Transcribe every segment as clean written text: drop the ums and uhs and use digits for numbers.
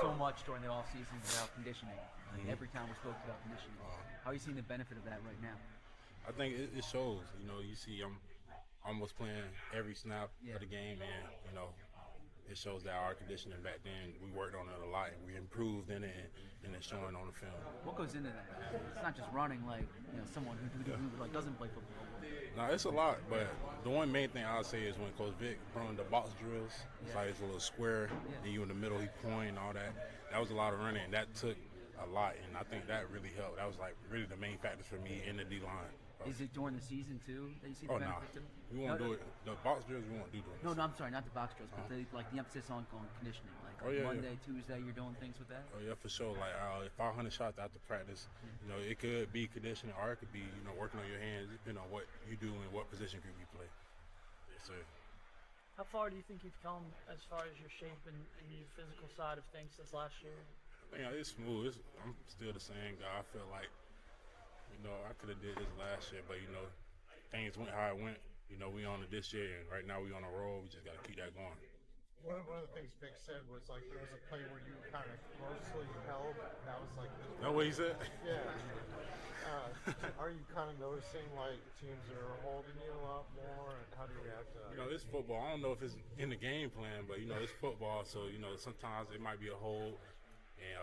so much during the offseason about conditioning. Like every time we spoke about conditioning. How are you seeing the benefit of that right now? I think it shows. You see I'm almost playing every snap of the game, and it shows that our conditioning back then, we worked on it a lot, and we improved in it, and it's showing on the film. What goes into that? It's not just running like someone who like doesn't play football. No, it's a lot, but the one main thing I'll say is when Coach Vic run the box drills, it's like it's a little square, and you in the middle, he pointing, all that. That was a lot of running, and that took a lot, and I think that really helped. That was like really the main factors for me in the D-line. Is it during the season too that you see the benefit too? We won't do it. The box drills we won't do during the season. No, I'm sorry, not the box drills, but the emphasis on conditioning. Like Monday, Tuesday, you're doing things with that? Oh, yeah, for sure. Like, if 500 shots after practice, it could be conditioning or it could be, working on your hands, depending on what you do and what position group you play. Yes, sir. How far do you think you've come as far as your shape and your physical side of things since last year? It's smooth. I'm still the same guy. I feel like, I could have did this last year, but, things went how it went. We on it this year, and right now we on a roll. We just got to keep that going. One of the things Vic said was like there was a play where you kind of closely held. That was like this. That what he said? Yeah. Are you kind of noticing like teams are holding you a lot more, and how do you react to that? It's football. I don't know if it's in the game plan, but it's football. So sometimes it might be a hold, and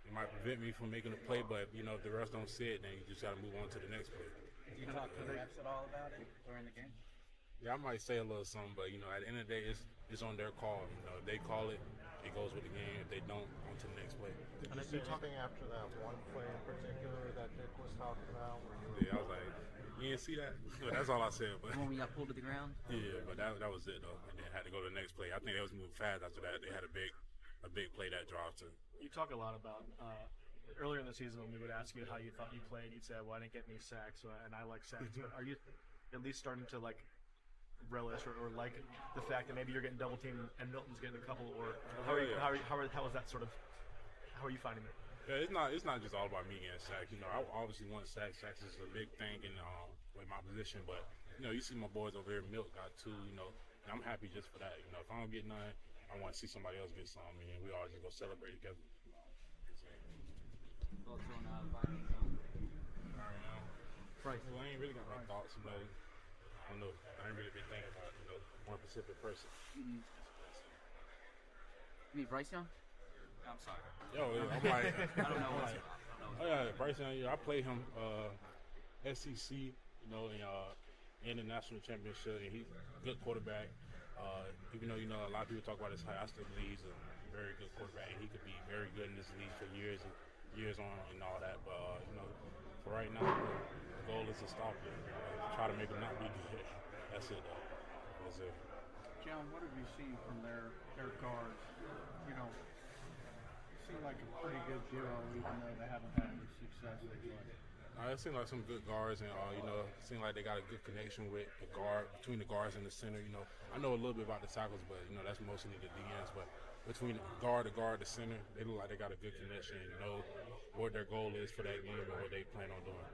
it might prevent me from making a play. But if the refs don't see it, then you just got to move on to the next play. Do you talk to the refs at all about it during the game? Yeah, I might say a little something, but at the end of the day, it's on their call. If they call it, it goes with the game. If they don't, on to the next play. Did you say anything after that one play in particular that Vic was talking about? I was like, you didn't see that? That's all I said. But when we got pulled to the ground? Yeah, but that was it though. And then had to go to the next play. I think they was moving fast after that. They had a big play that drive too. You talk a lot about earlier in the season when we would ask you how you thought you played, you'd say, "Well, I didn't get any sacks," and I like sacks. But are you at least starting to relish or like the fact that maybe you're getting double teamed and Milton's getting a couple, or how is that sort of, how are you finding it? Yeah, it's not just all about me getting sacks. I obviously want sacks. Sacks is a big thing in with my position, but you see my boys over here, Milt got 2. And I'm happy just for that. If I don't get none, I want to see somebody else get some, and we all just go celebrate together. Thoughts on Vikings? Right. Well, I ain't really got no thoughts. I don't know. I ain't really been thinking about one specific person. You mean Bryce Young? I'm sorry. I'm like, I don't know. Oh yeah, Bryce Young. I played him SEC, in the national championship, and he's a good quarterback. Even though a lot of people talk about his height, I still believe he's a very good quarterback, and he could be very good in this league for years on and all that. But for right now, the goal is to stop it. Try to make him not be good. That's it, though. That's it. John, what have you seen from their guards? It seemed like a pretty good duo, even though they haven't had any success lately. It seems like some good guards, and it seems like they got a good connection with the guard, between the guards and the center. I know a little bit about the tackles, but that's mostly the DNs. But between the guard, the center, they look like they got a good connection and know what their goal is for that game and what they plan on doing.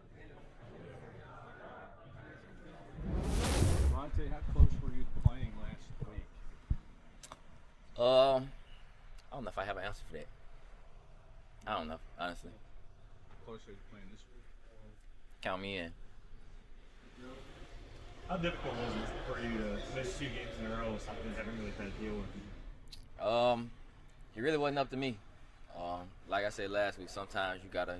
Devontae, how close were you to playing last week? I don't know if I have an answer for that. I don't know, honestly. How close are you playing this week? Count me in. How difficult was it for you to miss 2 games in a row? Something you haven't really had to deal with. It really wasn't up to me. Like I said last week, sometimes you gotta,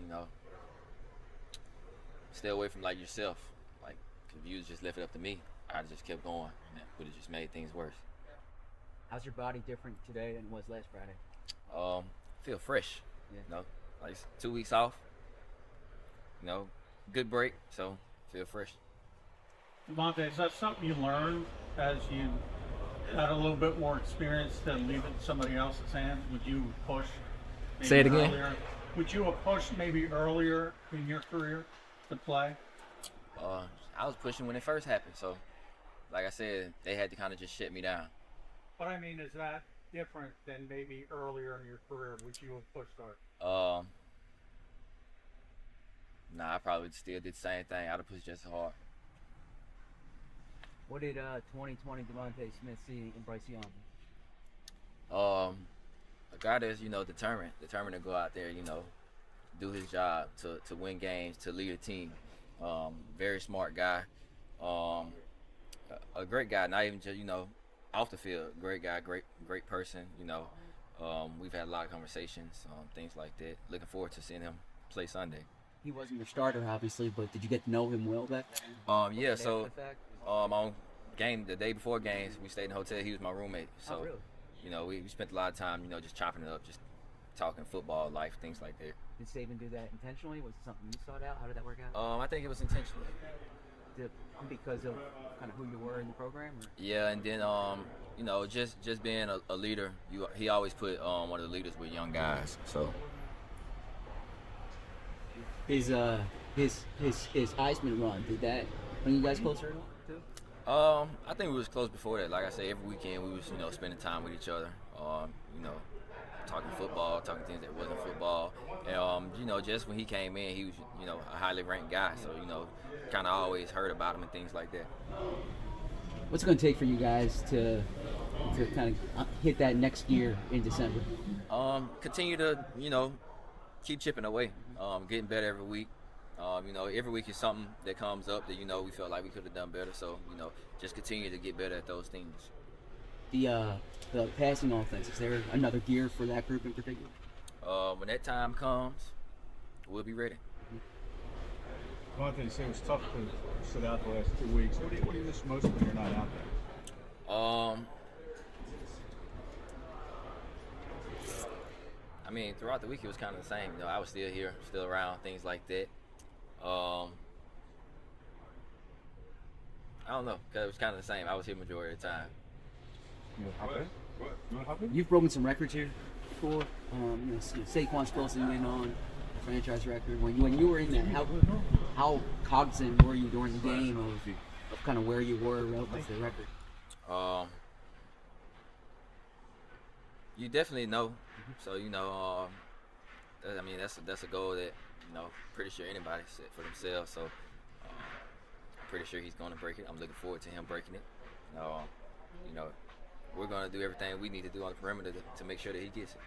stay away from yourself. If you just left it up to me, I'd just kept going, and it would have just made things worse. How's your body different today than it was last Friday? Feel fresh. Yeah. 2 weeks off. Good break, so feel fresh. Devontae, is that something you learned as you got a little bit more experience than leave it in somebody else's hands? Would you push? Say it again. Earlier? Would you have pushed maybe earlier in your career to play? I was pushing when it first happened, so like I said, they had to kind of just shut me down. But I mean, is that different than maybe earlier in your career? Would you have pushed hard? Nah, I probably still did the same thing. I'd have pushed just as hard. What did 2020 DeVonta Smith see in Bryce Young? A guy that's, determined to go out there, do his job to win games, to lead a team. Very smart guy. A great guy, not even just, off the field. Great guy, great person, We've had a lot of conversations, things like that. Looking forward to seeing him play Sunday. He wasn't your starter, obviously, but did you get to know him well back then? Yeah, so After the fact? on the day before games, we stayed in the hotel. He was my roommate. So, Oh, really? we spent a lot of time, just chopping it up, just talking football, life, things like that. Did Saban do that intentionally? Was it something you sought out? How did that work out? I think it was intentional. Because of kind of who you were in the program? Or? Yeah, and then just being a leader. He always put one of the leaders with young guys. So His Heisman run, did that bring you guys closer at all, too? I think we was close before that. Like I said, every weekend we was spending time with each other. Talking football, talking things that wasn't football. And just when he came in, he was a highly ranked guy. So kind of always heard about him and things like that. What's it going to take for you guys to kind of hit that next year in December? Continue to keep chipping away, getting better every week. Every week is something that comes up that we felt like we could have done better. So just continue to get better at those things. The passing offense, is there another gear for that group in particular? When that time comes, we'll be ready. One thing you said was tough to sit out the last 2 weeks. What do you miss most when you're not out there? Throughout the week it was kind of the same. I was still here, still around, things like that. I don't know, because it was kind of the same. I was here majority of the time. You've broken some records here before. Saquon's closing in on a franchise record. When you were in that, how cognizant were you during the game of kind of where you were relative to the record? You definitely know. So that's a goal that pretty sure anybody set for themselves. So pretty sure he's going to break it. I'm looking forward to him breaking it. We're going to do everything we need to do on the perimeter to make sure that he gets it.